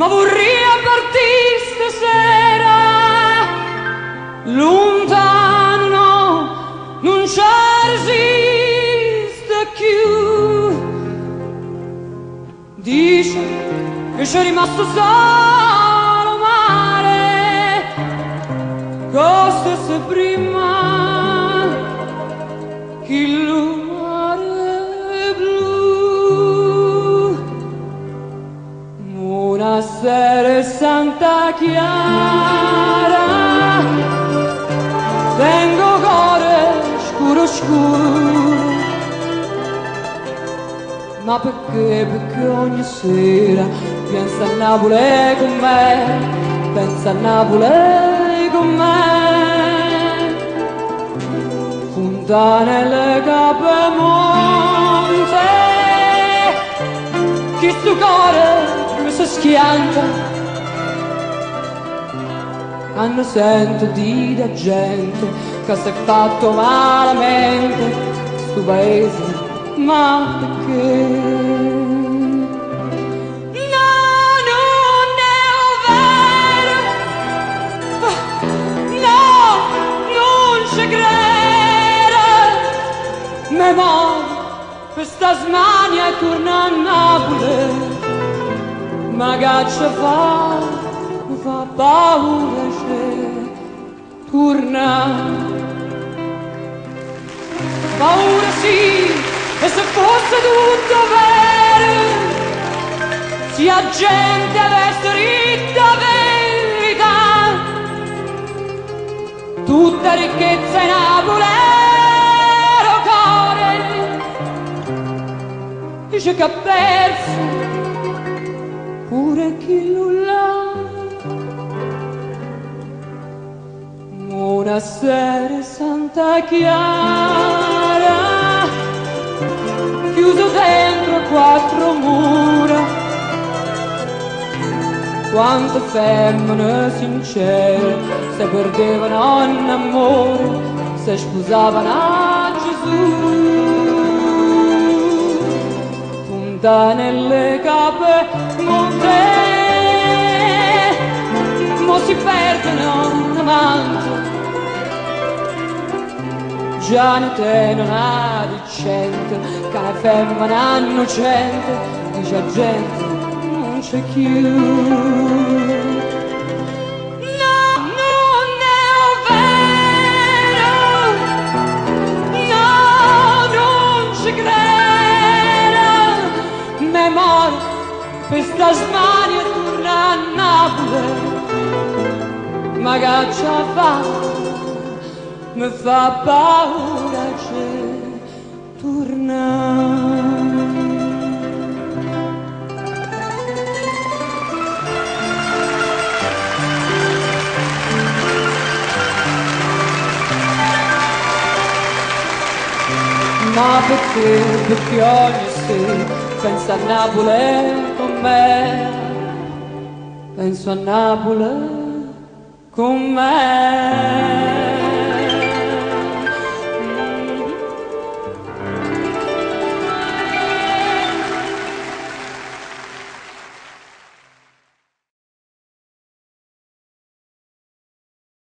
ma vorrei partire stasera lontano, no, non ci resiste più. Dice che c'è rimasto solo mare, costa se prima che il mare blu. Una sera Santa Chiara, tengo cuore scuro scuro, ma perché? Perché ogni sera pensa a Napoli con me, pensa a Napoli con me. Fontanelle Capemonte, che sto cuore mi si schianta, quando sento di da gente che si è fatto malamente sto paese. Ma perché? No, non è vero, no, non ci credo. Me muovo per sta smania e torno a Napoli, ma che ci fa? Mi fa paura se torna. Paura sì, e se fosse tutto vero, sia gente avesse ritta verità, tutta ricchezza in Napoli ero cuore, dice che ha perso pure chi l'ha. Una sera Santa Chiara, chiuso dentro quattro mura, quante femmine sincere se perdevano in amore, se sposavano a Gesù. Fontanelle Capemonte, mo si perdono un amante, già ne te non ha dicente, che le femmine hanno cento, dice gente non c'è più. No, non è vero, no, non ci credo. Me moro per sta smania e torna a Napoli, ma che ci fa? Mi fa paura c'è tornare. Ma perché? Perché ogni sera penso a Napoli con me, penso a Napoli con me.